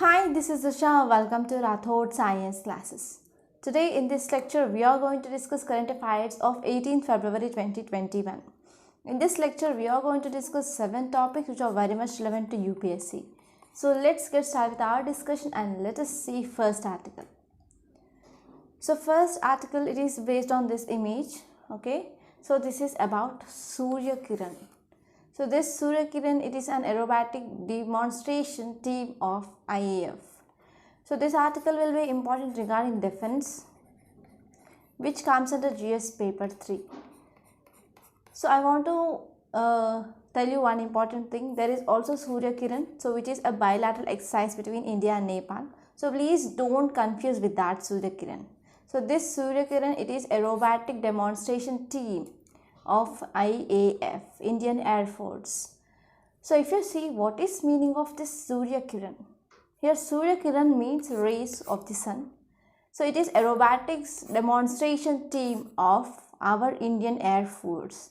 Hi, this is Usha. Welcome to Rathod Science Classes. Today in this lecture, we are going to discuss current affairs of 18th February 2021. In this lecture, we are going to discuss 7 topics which are very much relevant to UPSC. So let's get started with our discussion and let us see first article. So first article, it is based on this image. Okay. So this is about Surya Kiran. So this Surya Kiran, it is an aerobatic demonstration team of IAF. So this article will be important regarding defense, which comes under GS paper 3. So I want to tell you one important thing. There is also Surya Kiran, so which is a bilateral exercise between India and Nepal. So please don't confuse with that Surya Kiran. So this Surya Kiran, it is aerobatic demonstration team of IAF, Indian Air Force. So if you see what is meaning of this Surya Kiran, here Surya Kiran means rays of the sun. So it is aerobatics demonstration team of our Indian Air Force.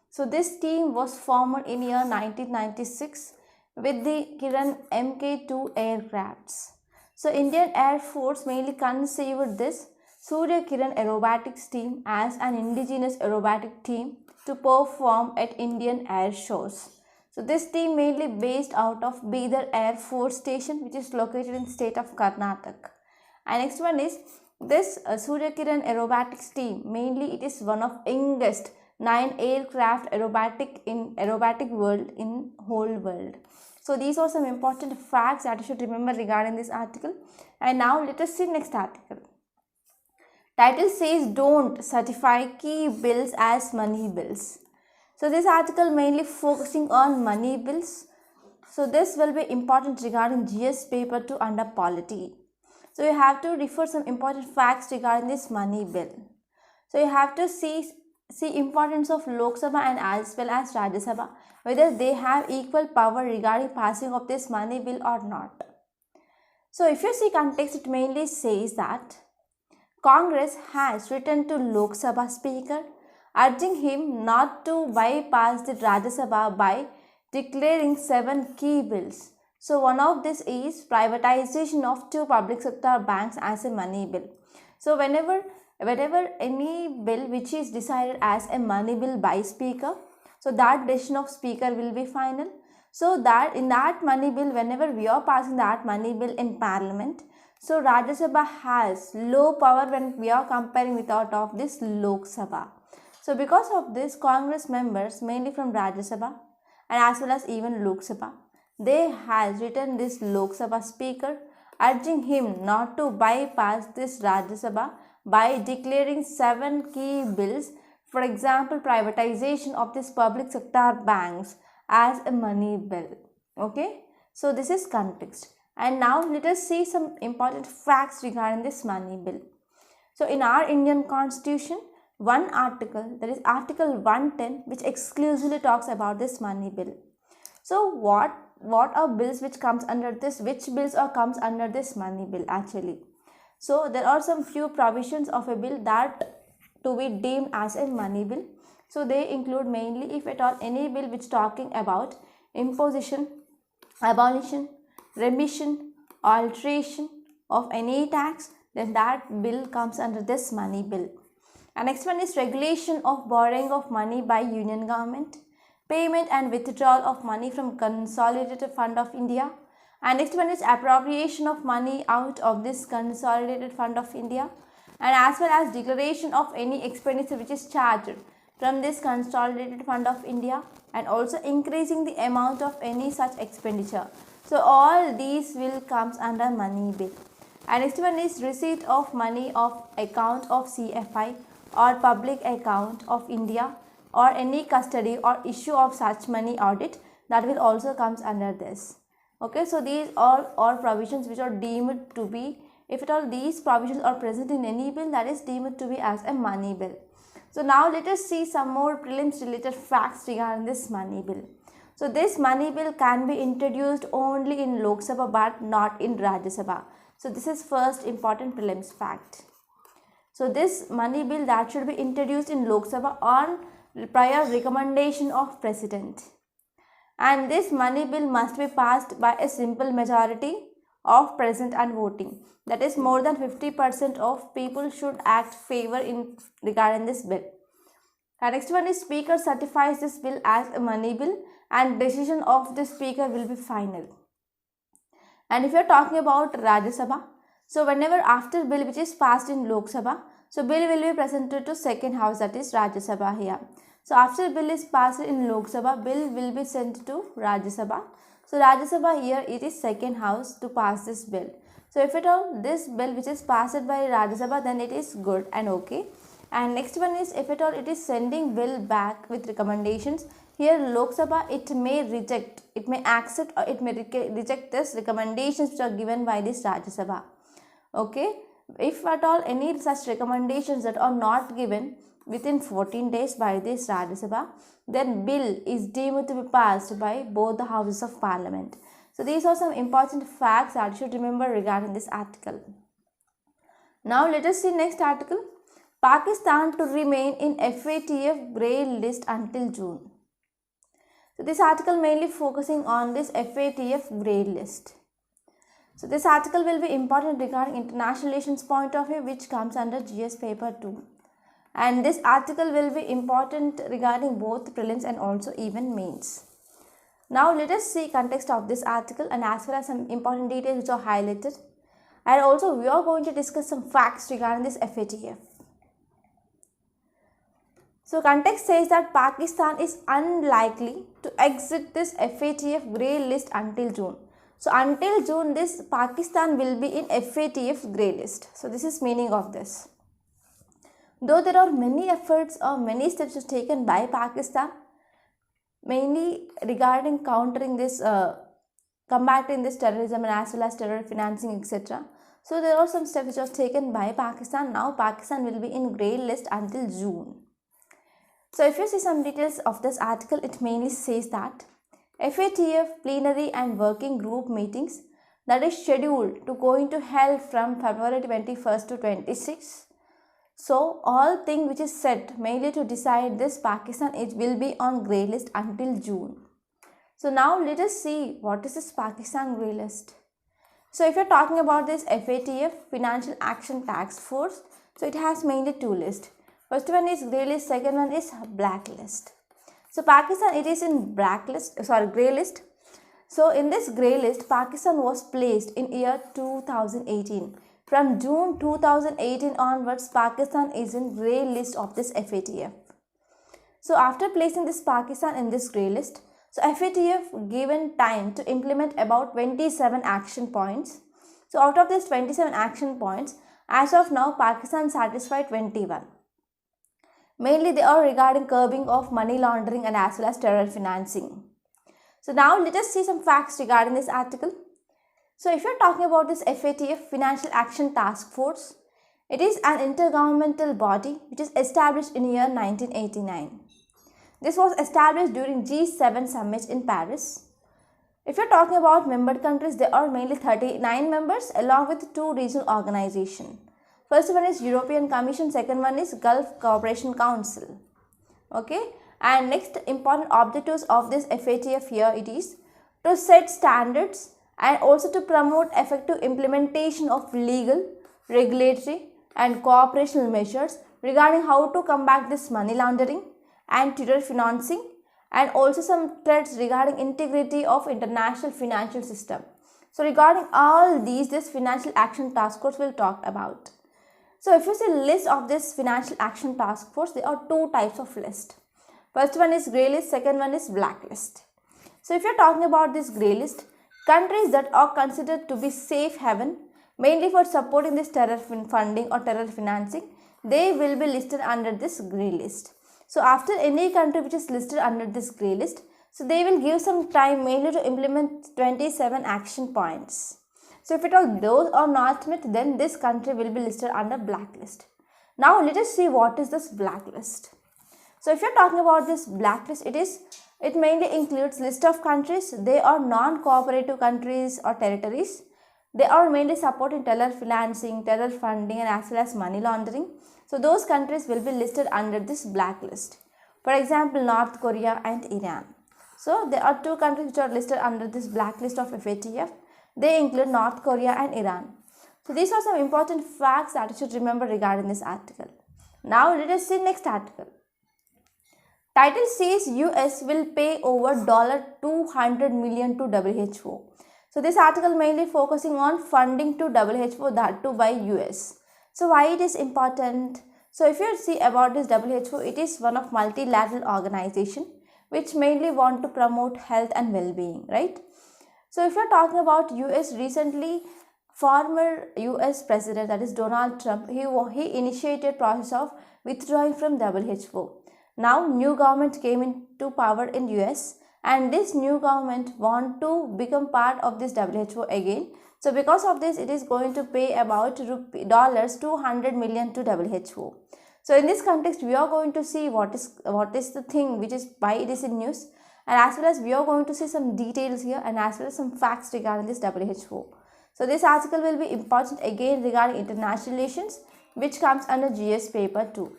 So this team was formed in year 1996 with the Kiran Mk2 aircrafts. So Indian Air Force mainly conceived this Surya Kiran aerobatics team as an indigenous aerobatic team to perform at Indian air shows. So this team mainly based out of Bidar Air Force Station, which is located in the state of Karnataka. And next one is this Surya Kiran aerobatics team. Mainly it is one of youngest 9 aircraft aerobatic world in whole world. So these are some important facts that you should remember regarding this article. And now let us see next article. Title says don't certify key bills as money bills. So this article mainly focusing on money bills. So this will be important regarding GS paper 2 under polity. So you have to refer some important facts regarding this money bill. So you have to see importance of Lok Sabha and as well as Rajya Sabha, whether they have equal power regarding passing of this money bill or not. So if you see context, it mainly says that Congress has written to Lok Sabha Speaker urging him not to bypass the Rajya Sabha by declaring 7 key bills. So one of this is privatization of 2 public sector banks as a money bill. So whenever any bill which is decided as a money bill by speaker, so that decision of speaker will be final. So that in that money bill, whenever we are passing that money bill in parliament, so Rajya Sabha has low power when we are comparing with out of this Lok Sabha. So because of this, Congress members mainly from Rajya Sabha and as well as even Lok Sabha, they has written this Lok Sabha speaker urging him not to bypass this Rajya Sabha by declaring 7 key bills, for example privatization of this public sector banks as a money bill. Okay, so this is context. And now let us see some important facts regarding this money bill. So in our Indian constitution, one article, that is article 110, which exclusively talks about this money bill. So what are bills which comes under this, which bills or comes under this money bill actually? So there are some few provisions of a bill that to be deemed as a money bill. So they include mainly, if at all, any bill which talking about imposition, abolition, remission, alteration of any tax, then that bill comes under this money bill. And next one is regulation of borrowing of money by union government, payment and withdrawal of money from consolidated fund of India. And next one is appropriation of money out of this consolidated fund of India, and as well as declaration of any expenditure which is charged from this consolidated fund of India, and also increasing the amount of any such expenditure. So all these will comes under money bill. And next one is receipt of money of account of CFI or public account of India, or any custody or issue of such money audit, that will also comes under this. Okay, so these are provisions which are deemed to be, if at all these provisions are present in any bill, that is deemed to be as a money bill. So now let us see some more prelims related facts regarding this money bill. So this money bill can be introduced only in Lok Sabha but not in Rajya Sabha. So this is first important prelims fact. So this money bill that should be introduced in Lok Sabha on prior recommendation of President. And this money bill must be passed by a simple majority of present and voting. That is, more than 50% of people should act favor in regarding this bill. And next one is Speaker certifies this bill as a money bill and decision of the Speaker will be final. And if you are talking about Rajya Sabha, so whenever after bill which is passed in Lok Sabha, so bill will be presented to second house, that is Rajya Sabha here. So after bill is passed in Lok Sabha, bill will be sent to Rajya Sabha. So Rajya Sabha here it is second house to pass this bill. So if at all this bill which is passed by Rajya Sabha, then it is good and okay. And next one is if at all it is sending bill back with recommendations. Here Lok Sabha it may reject, it may accept or it may reject this recommendations which are given by this Rajya Sabha. Okay, if at all any such recommendations that are not given within 14 days by this Rajya Sabha, then bill is deemed to be passed by both the houses of parliament. So these are some important facts that you should remember regarding this article. Now let us see next article. Pakistan to remain in FATF grey list until June. So this article mainly focusing on this FATF grey list. So this article will be important regarding international relations point of view, which comes under GS paper 2. And this article will be important regarding both prelims and also even mains. Now let us see context of this article and as well as some important details which are highlighted. And also we are going to discuss some facts regarding this FATF. So context says that Pakistan is unlikely to exit this FATF grey list until June. So until June this Pakistan will be in FATF grey list. So this is meaning of this. Though there are many efforts or many steps taken by Pakistan, mainly regarding countering this, combating this terrorism and as well as terror financing etc. So there are some steps which are taken by Pakistan. Now Pakistan will be in grey list until June. So if you see some details of this article, it mainly says that FATF plenary and working group meetings that is scheduled to going to held from February 21st to 26th. So all thing which is set mainly to decide this Pakistan, it will be on grey list until June. So now let us see what is this Pakistan grey list. So if you are talking about this FATF Financial Action Task Force, so it has mainly two lists. First one is grey list, second one is black list. So Pakistan it is in grey list. So in this grey list, Pakistan was placed in year 2018. From June 2018 onwards, Pakistan is in grey list of this FATF. So after placing this Pakistan in this grey list, so FATF given time to implement about 27 action points. So out of these 27 action points, as of now, Pakistan satisfied 21. Mainly they are regarding curbing of money laundering and as well as terror financing. So now let us see some facts regarding this article. So if you are talking about this FATF Financial Action Task Force, it is an intergovernmental body which is established in year 1989. This was established during G7 summit in Paris. If you are talking about member countries, there are mainly 39 members along with 2 regional organizations. First one is European Commission, second one is Gulf Cooperation Council. Okay, and next important objectives of this FATF here it is to set standards and also to promote effective implementation of legal, regulatory and cooperational measures regarding how to combat this money laundering and terror financing, and also some threats regarding integrity of international financial system. So regarding all these, this Financial Action Task Force will talk about. So if you see list of this Financial Action Task Force, there are 2 types of list. First one is grey list, second one is black list. So if you are talking about this grey list, countries that are considered to be safe haven, mainly for supporting this terror funding or terror financing, they will be listed under this grey list. So after any country which is listed under this grey list, so they will give some time mainly to implement 27 action points. So if it all those are not met, then this country will be listed under blacklist. Now let us see what is this blacklist. So if you are talking about this blacklist, it mainly includes list of countries. They are non-cooperative countries or territories. They are mainly supporting terror financing, terror funding and as well as money laundering. So those countries will be listed under this blacklist. For example, North Korea and Iran. So there are 2 countries which are listed under this blacklist of FATF. They include North Korea and Iran. So these are some important facts that you should remember regarding this article. Now let us see next article. Title says US will pay over $200 million to WHO. So this article mainly focusing on funding to WHO, that too by US. So why it is important? So if you see about this WHO, it is one of multilateral organization which mainly want to promote health and well-being, right? So if you're talking about US, recently former US president, that is Donald Trump, he initiated process of withdrawing from WHO. Now new government came into power in US, and this new government want to become part of this WHO again. So because of this, it is going to pay about $200 million to WHO. So in this context, we are going to see what is the thing which is why it is in news, and as well as we are going to see some details here and as well as some facts regarding this WHO. So this article will be important again regarding international relations, which comes under GS paper 2.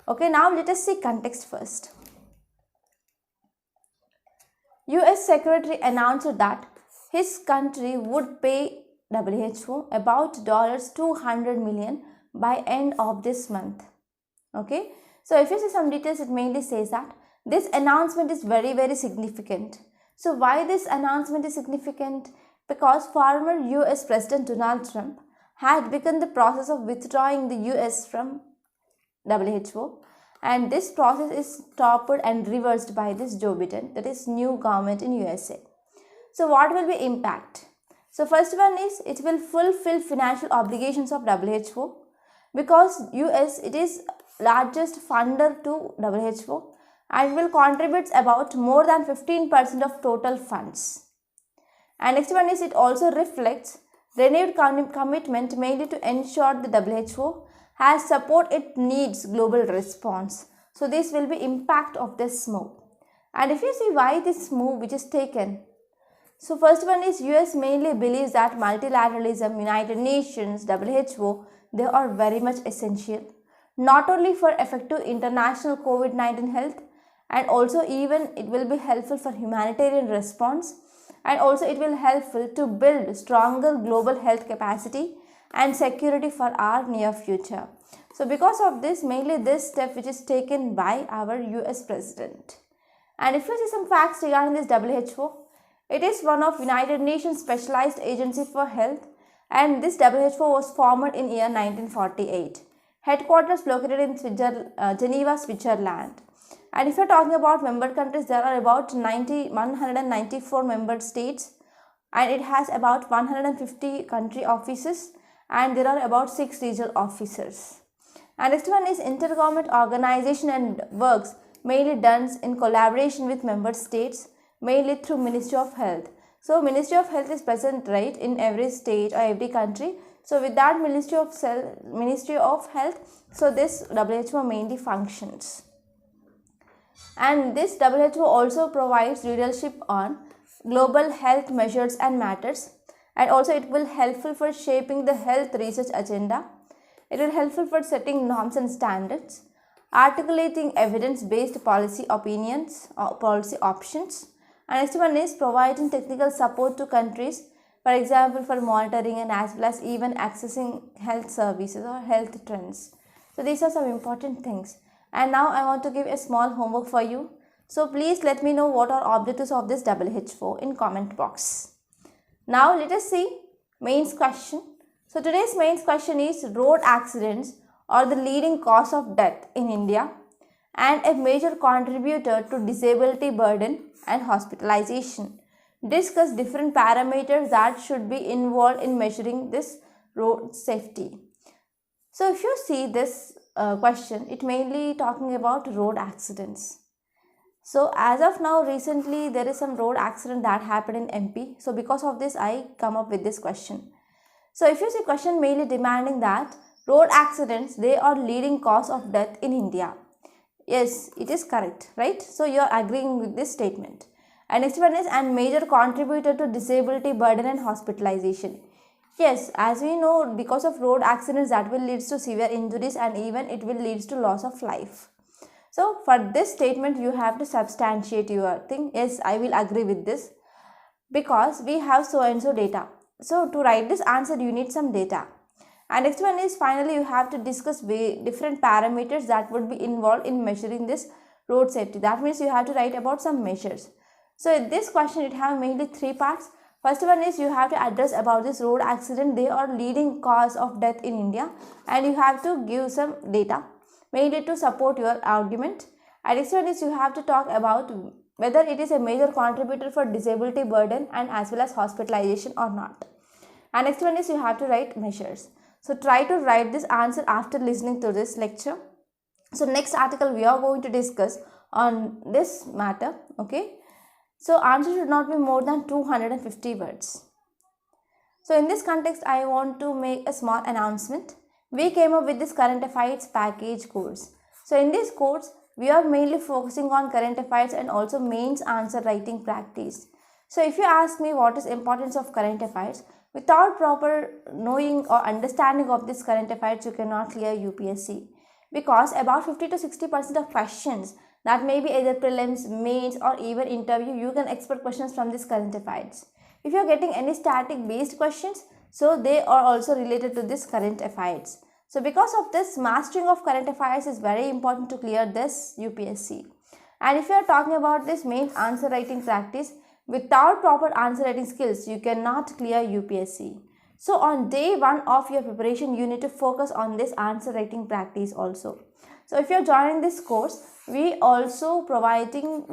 Okay, now let us see context first. US Secretary announced that his country would pay WHO about $200 million by end of this month. Okay, so if you see some details, it mainly says that this announcement is very, very significant. So why this announcement is significant? Because former US President Donald Trump had begun the process of withdrawing the US from WHO, and this process is stopped and reversed by this Joe Biden, that is new government in USA. So what will be impact? So first one is it will fulfill financial obligations of WHO, because US it is largest funder to WHO and will contribute about more than 15% of total funds. And next one is it also reflects renewed commitment mainly to ensure the WHO has support it needs global response. So this will be impact of this move. And if you see why this move which is taken, so first one is US mainly believes that multilateralism, United Nations, WHO, they are very much essential, not only for effective international COVID-19 health, and also even it will be helpful for humanitarian response, and also it will helpful to build stronger global health capacity and security for our near future. So because of this, mainly this step which is taken by our US president. And if you see some facts regarding this WHO, it is one of United Nations specialized agency for health, and this WHO was formed in year 1948. Headquarters located in Geneva, Switzerland. And if you are talking about member countries, there are about 194 member states, and it has about 150 country offices, and there are about 6 regional officers. And next one is intergovernment organization and works mainly done in collaboration with member states, mainly through Ministry of Health. So Ministry of Health is present right in every state or every country. So with that Ministry of Health, so this WHO mainly functions. And this WHO also provides leadership on global health measures and matters, and also it will helpful for shaping the health research agenda. It will helpful for setting norms and standards, articulating evidence-based policy opinions or policy options. And next one is providing technical support to countries, for example for monitoring and as well as even accessing health services or health trends. So these are some important things. And now I want to give a small homework for you. So please let me know what are objectives of this WHO in comment box. Now let us see mains question. So today's mains question is road accidents are the leading cause of death in India and a major contributor to disability burden and hospitalization. Discuss different parameters that should be involved in measuring this road safety. So if you see this question, it mainly talking about road accidents. So as of now, recently there is some road accident that happened in MP. So because of this, I come up with this question. So if you see question mainly demanding that road accidents, they are leading cause of death in India. Yes, it is correct, right? So you are agreeing with this statement. And next one is and major contributor to disability burden and hospitalization. Yes, as we know, because of road accidents that will lead to severe injuries and even it will lead to loss of life. So for this statement, you have to substantiate your thing. Yes, I will agree with this because we have so and so data. So to write this answer, you need some data. And next one is finally you have to discuss different parameters that would be involved in measuring this road safety. That means you have to write about some measures. So in this question it have mainly three parts. First one is you have to address about this road accident. They are leading cause of death in India, and you have to give some data mainly to support your argument. And next one is you have to talk about whether it is a major contributor for disability burden and as well as hospitalization or not. And next one is you have to write measures. So try to write this answer after listening to this lecture. So next article we are going to discuss on this matter. Okay. So answer should not be more than 250 words. So in this context, I want to make a small announcement. We came up with this current affairs package course. So in this course, we are mainly focusing on current affairs and also mains answer writing practice. So if you ask me what is importance of current affairs, without proper knowing or understanding of this current affairs, you cannot clear UPSC. Because about 50 to 60% of questions that may be either prelims, mains or even interview, you can expect questions from this current affairs. If you are getting any static based questions, so they are also related to this current affairs. So because of this, mastering of current affairs is very important to clear this UPSC. And if you are talking about this main answer writing practice, without proper answer writing skills, you cannot clear UPSC. So on day one of your preparation, you need to focus on this answer writing practice also. So if you are joining this course, we are also providing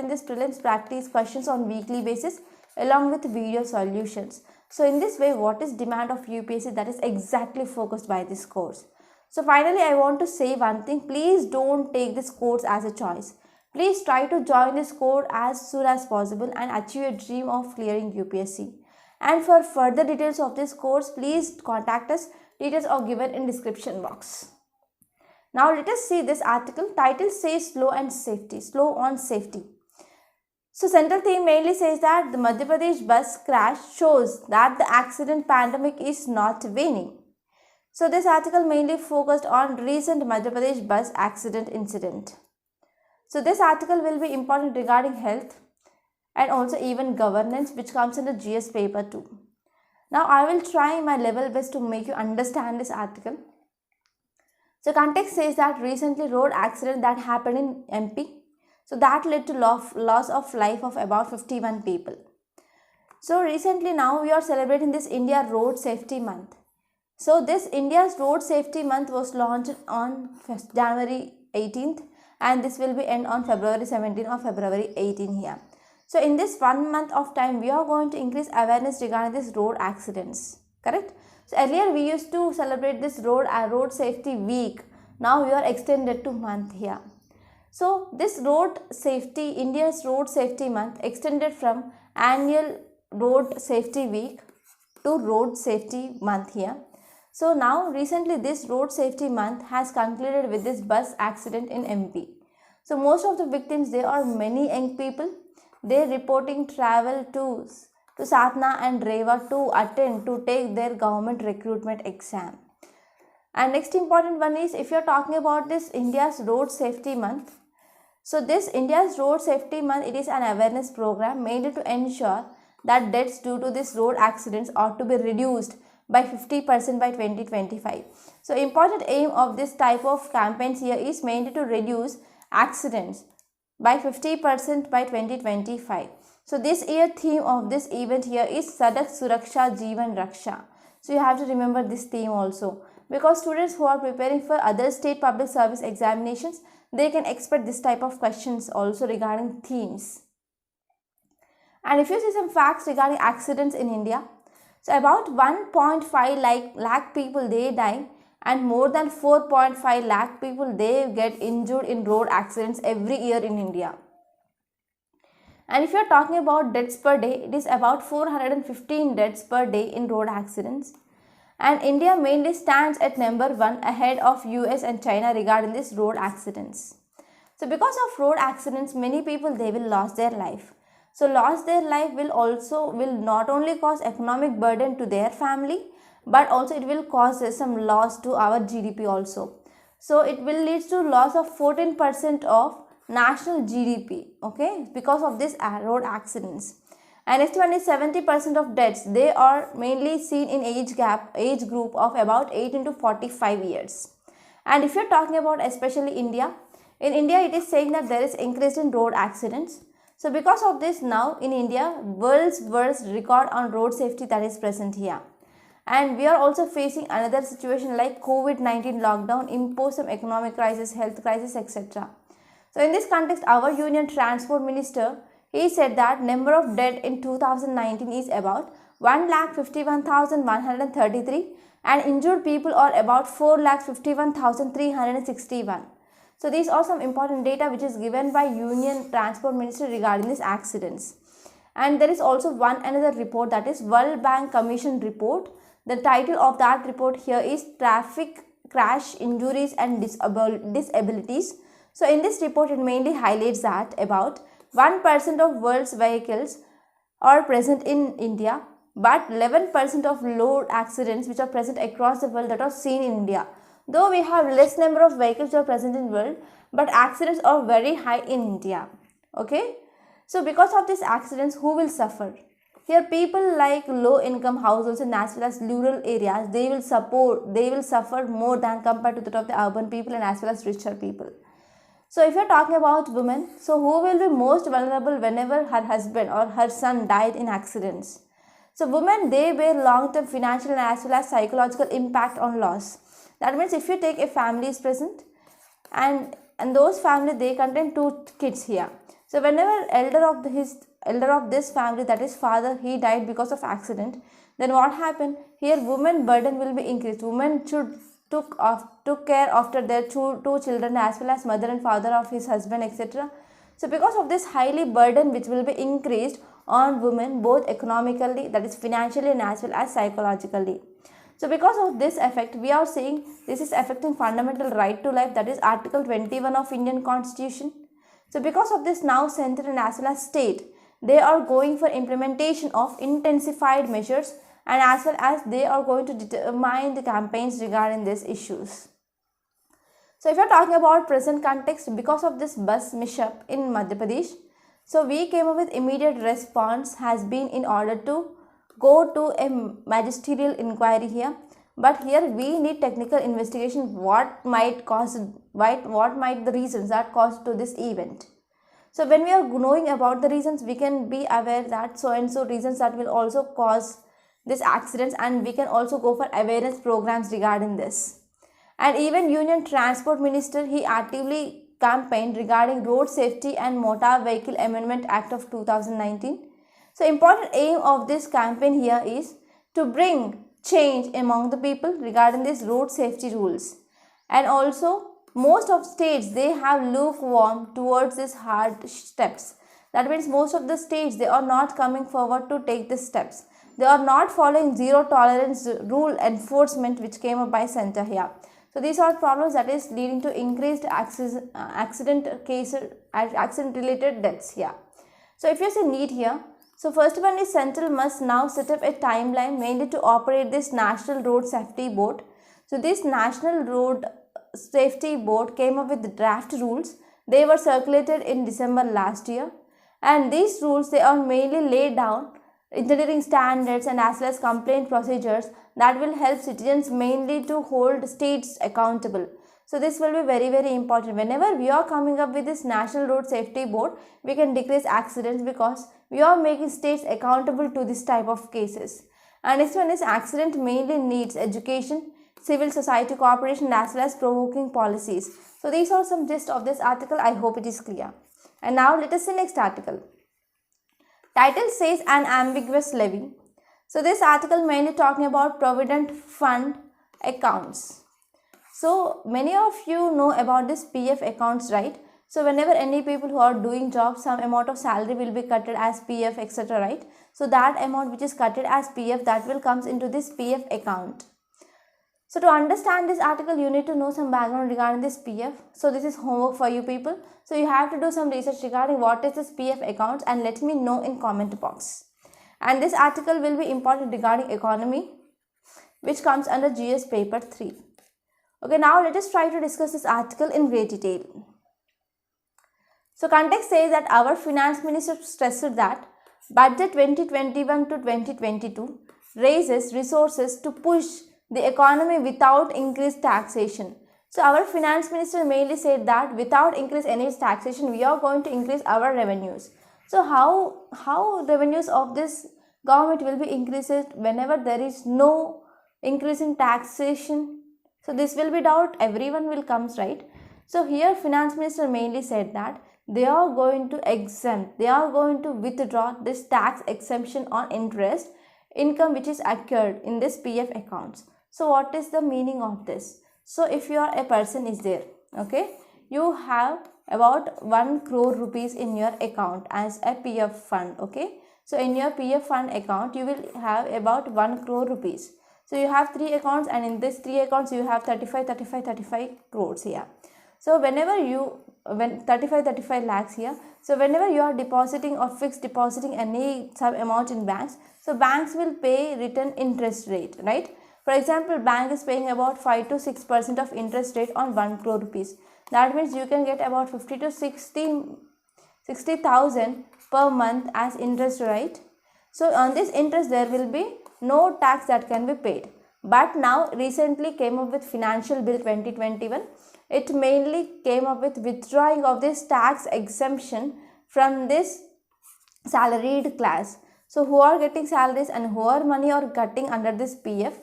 this prelims practice questions on weekly basis along with video solutions. So in this way, what is demand of UPSC, that is exactly focused by this course. So finally, I want to say one thing. Please don't take this course as a choice. Please try to join this course as soon as possible and achieve your dream of clearing UPSC. And for further details of this course, please contact us. Details are given in description box. Now let us see this article. Title says slow on safety. So central theme mainly says that the Madhya Pradesh bus crash shows that the accident pandemic is not waning. So this article mainly focused on recent Madhya Pradesh bus accident incident. So this article will be important regarding health and also even governance, which comes in the GS paper too. Now I will try my level best to make you understand this article. So context says that recently road accident that happened in MP. So that led to loss of life of about 51 people. So recently now we are celebrating this India Road Safety Month. So this India's Road Safety Month was launched on January 18th and this will be end on February 17 or February 18 here. So in this 1 month of time, we are going to increase awareness regarding this road accidents. Correct? So earlier we used to celebrate this road safety week. Now we are extended to month here. So this India's Road Safety Month extended from annual Road Safety Week to Road Safety Month here. So now recently this Road Safety Month has concluded with this bus accident in MP. So most of the victims, they are many young people. They reporting travel to Satna and Rewa to take their government recruitment exam. And next important one is, if you are talking about this India's Road Safety Month. So this India's Road Safety Month, it is an awareness program mainly to ensure that deaths due to this road accidents ought to be reduced by 50% by 2025. So important aim of this type of campaigns here is mainly to reduce accidents by 50% by 2025. So this year theme of this event here is Sadak Suraksha Jeevan Raksha. So you have to remember this theme also, because students who are preparing for other state public service examinations, they can expect this type of questions also regarding themes. And if you see some facts regarding accidents in India, so about 1.5 lakh people they die, and more than 4.5 lakh people they get injured in road accidents every year in India. And if you are talking about deaths per day, it is about 415 deaths per day in road accidents. And India mainly stands at number 1 ahead of US and China regarding this road accidents. So because of road accidents, many people they will lose their life. So loss their life will not only cause economic burden to their family, but also it will cause some loss to our GDP also. So it will lead to loss of 14% of national GDP, okay, because of this road accidents. And next one is 70% of deaths, they are mainly seen in age group of about 18 to 45 years. And if you're talking about especially India, in India it is saying that there is increase in road accidents. So because of this, now in India, world's worst record on road safety that is present here. And we are also facing another situation like COVID-19 lockdown, imposed some economic crisis, health crisis, etc. So in this context, our Union Transport Minister, he said that number of dead in 2019 is about 1,51,133 and injured people are about 4,51,361. So these are some important data which is given by Union Transport Minister regarding these accidents. And there is also another report, that is World Bank Commission report. The title of that report here is Traffic Crash Injuries and Disabilities. So in this report, it mainly highlights that about 1% of world's vehicles are present in India, but 11% of road accidents which are present across the world that are seen in India. Though we have less number of vehicles that are present in the world, but accidents are very high in India. Okay. So because of these accidents, who will suffer? Here people like low income households and as well as rural areas, they will suffer more than compared to that of the urban people and as well as richer people. So if you are talking about women, so who will be most vulnerable whenever her husband or her son died in accidents? So women, they bear long-term financial and as well as psychological impact on loss. That means if you take a family is present and those family, they contain 2 kids here. So whenever elder of this family, that is father, he died because of accident, then what happened? Here women burden will be increased. Women should took care after their two children as well as mother and father of his husband, etc. So because of this highly burden which will be increased on women, both economically, that is financially and as well as psychologically. So because of this effect, we are saying this is affecting fundamental right to life, that is Article 21 of Indian Constitution. So because of this, now center and as well as state, they are going for implementation of intensified measures and as well as they are going to determine the campaigns regarding these issues. So if you are talking about present context, because of this bus mishap in Madhya Pradesh, so we came up with immediate response has been in order to go to a magisterial inquiry here. But here we need technical investigation, what might the reasons that caused to this event. So when we are knowing about the reasons, we can be aware that so and so reasons that will also cause this accidents, and we can also go for awareness programs regarding this. And even Union Transport Minister, he actively campaigned regarding Road Safety and Motor Vehicle Amendment Act of 2019. So important aim of this campaign here is to bring change among the people regarding these road safety rules. And also most of states, they have lukewarm towards these hard steps. That means most of the states, they are not coming forward to take these steps. They are not following zero tolerance rule enforcement which came up by center here. So these are problems that is leading to increased accident related deaths here. So if you say need here, so first one is central must now set up a timeline mainly to operate this National Road Safety Board. So this National Road Safety Board came up with the draft rules. They were circulated in December last year, and these rules, they are mainly laid down engineering standards and as well as complaint procedures that will help citizens mainly to hold states accountable. So this will be very, very important. Whenever we are coming up with this National Road Safety Board, we can decrease accidents because we are making states accountable to this type of cases. And next one is accident mainly needs education, civil society cooperation as well as provoking policies. So these are some gist of this article. I hope it is clear. And now let us see next article. Title says an ambiguous levy. So this article mainly talking about provident fund accounts. So many of you know about this PF accounts, right? So whenever any people who are doing jobs, some amount of salary will be cutted as PF, etc., right? So that amount which is cutted as PF, that will comes into this PF account. So to understand this article, you need to know some background regarding this PF. So this is homework for you people. So you have to do some research regarding what is this PF account and let me know in comment box. And this article will be important regarding economy, which comes under GS paper 3. Okay, now let us try to discuss this article in great detail. So context says that our finance minister stressed that Budget 2021 to 2022 raises resources to push the economy without increased taxation. So our finance minister mainly said that without increase any taxation, we are going to increase our revenues. So how revenues of this government will be increased whenever there is no increase in taxation? So this will be doubt, everyone will comes, right? So here finance minister mainly said that they are going to exempt, they are going to withdraw this tax exemption on interest income which is occurred in this PF accounts. So what is the meaning of this? So if you are a person is there, okay, you have about 1 crore rupees in your account as a PF fund, okay. So in your PF fund account you will have about 1 crore rupees. So you have 3 accounts, and in this 3 accounts you have 35 crores here. So whenever you, when 35 lakhs here, so whenever you are depositing or fixed depositing any some amount in banks, so banks will pay return interest rate, right? For example, bank is paying about 5 to 6% of interest rate on 1 crore rupees. That means you can get about 50 to 60,000 per month as interest, right? So on this interest there will be no tax that can be paid. But now recently came up with Financial Bill 2021. It mainly came up with withdrawing of this tax exemption from this salaried class. So who are getting salaries and who are money are getting under this PF.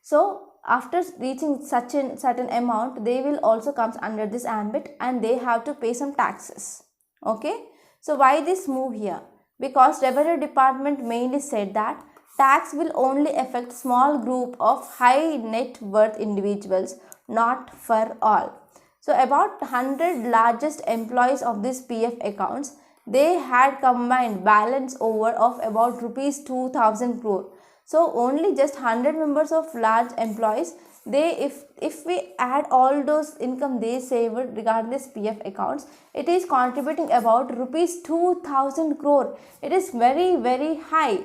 So after reaching such a certain amount, they will also comes under this ambit and they have to pay some taxes. Okay. So why this move here? Because Revenue Department mainly said that tax will only affect small group of high net worth individuals, not for all. So about 100 largest employees of this PF accounts, they had combined balance over of about rupees 2000 crore. So only just 100 members of large employees, they if we add all those income they saved regarding this PF accounts, it is contributing about rupees 2000 crore. It is very high.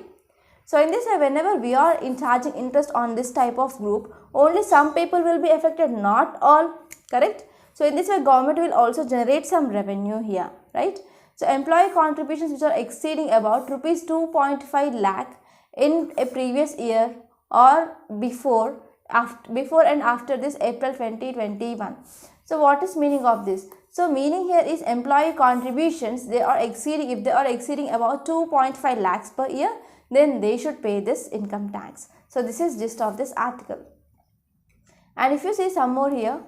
So in this way, whenever we are in charging interest on this type of group, only some people will be affected, not all, correct? So in this way, government will also generate some revenue here, right? So employee contributions which are exceeding about rupees 2.5 lakh in a previous year or before and after this April 2021. So what is meaning of this? So meaning here is employee contributions, they are exceeding, if they are exceeding about 2.5 lakhs per year, then they should pay this income tax. So this is gist of this article. And if you see some more here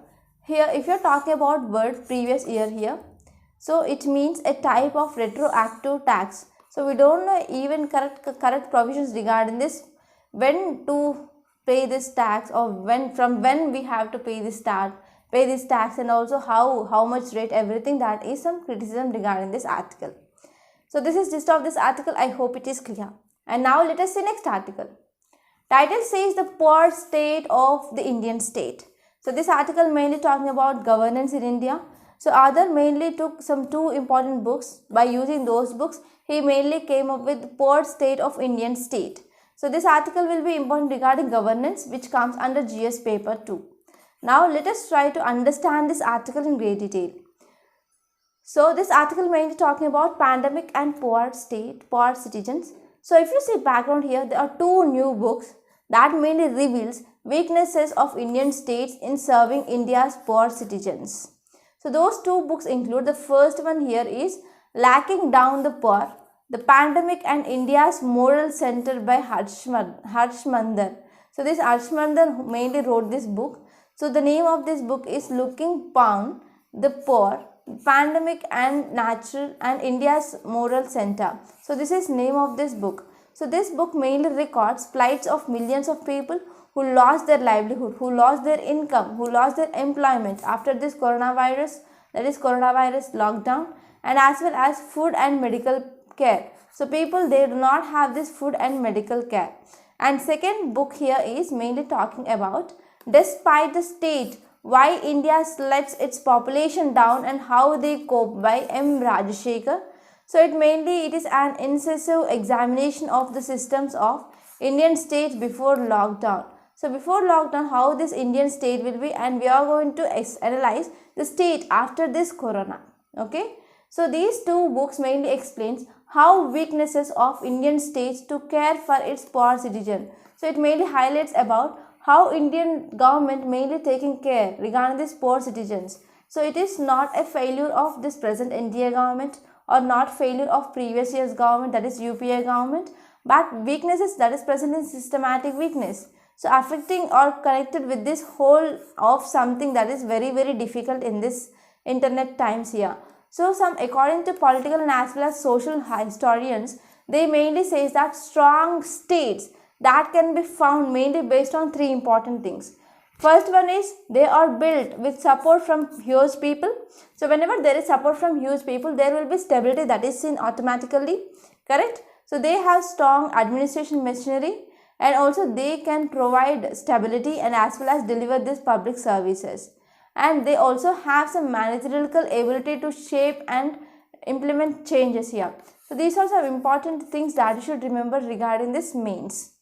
if you are talking about word previous year here, so it means a type of retroactive tax. So we don't know even correct provisions regarding this, when to pay this tax, or when we have to pay this tax, and also how much rate, everything. That is some criticism regarding this article. So this is gist of this article. I hope it is clear. And now let us see next article. Title says the poor state of the Indian state. So this article mainly talking about governance in India. So Aadhar mainly took some 2 important books. By using those books, he mainly came up with poor state of Indian state. So this article will be important regarding governance, which comes under GS paper 2. Now let us try to understand this article in great detail. So this article mainly talking about pandemic and poor citizens. So if you see background here, there are 2 new books that mainly reveals weaknesses of Indian states in serving India's poor citizens. So those 2 books include, the first one here is Lacking Down the Poor, the Pandemic and India's Moral Center by Harshmandan. So this Harshmandan mainly wrote this book. So the name of this book is Looking Down the Poor, Pandemic and Natural and India's Moral Center. So this is name of this book. So this book mainly records plights of millions of people who lost their livelihood, who lost their income, who lost their employment after this coronavirus, that is coronavirus lockdown, and as well as food and medical care. So people, they do not have this food and medical care. And second book here is mainly talking about Despite the State, Why India Lets Its Population Down and How They Cope by M. Rajashekar. So it is an incisive examination of the systems of Indian states before lockdown. So before lockdown, how this Indian state will be, and we are going to analyze the state after this corona. Okay. So these 2 books mainly explains how weaknesses of Indian states to care for its poor citizen. So it mainly highlights about how Indian government mainly taking care regarding these poor citizens. So it is not a failure of this present NDA government or not failure of previous year's government, that is UPA government, but weaknesses that is present in systematic weakness. So affecting or connected with this whole of something that is very difficult in this internet times here. So some according to political and as well as social historians, they mainly says that strong states that can be found mainly based on three important things. First one is they are built with support from huge people. So whenever there is support from huge people, there will be stability that is seen automatically, correct? So they have strong administration machinery and also they can provide stability and as well as deliver these public services. And they also have some managerial ability to shape and implement changes here. So these are some important things that you should remember regarding this means.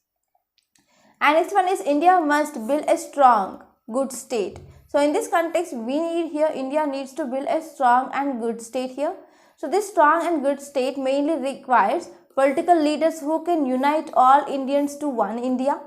And next one is India must build a strong, good state. So in this context, we need here, India needs to build a strong and good state here. So this strong and good state mainly requires political leaders who can unite all Indians to one India.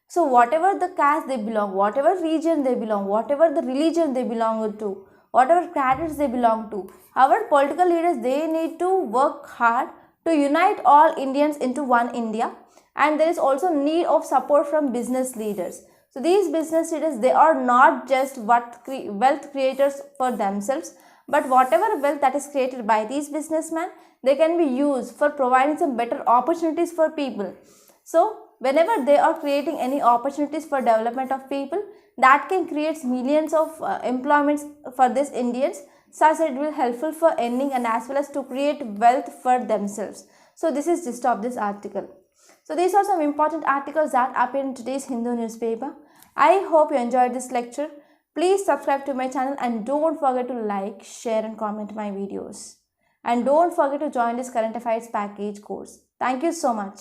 So whatever the caste they belong, whatever region they belong, whatever the religion they belong to, whatever cadres they belong to, our political leaders, they need to work hard to unite all Indians into one India. And there is also need of support from business leaders. So these business leaders, they are not just wealth creators for themselves, but whatever wealth that is created by these businessmen, they can be used for providing some better opportunities for people. So whenever they are creating any opportunities for development of people, that can create millions of employments for these Indians, such that it will helpful for earning and as well as to create wealth for themselves. So this is gist of this article. So these are some important articles that appear in today's Hindu newspaper. I hope you enjoyed this lecture. Please subscribe to my channel and don't forget to like, share and comment my videos. And don't forget to join this current affairs package course. Thank you so much.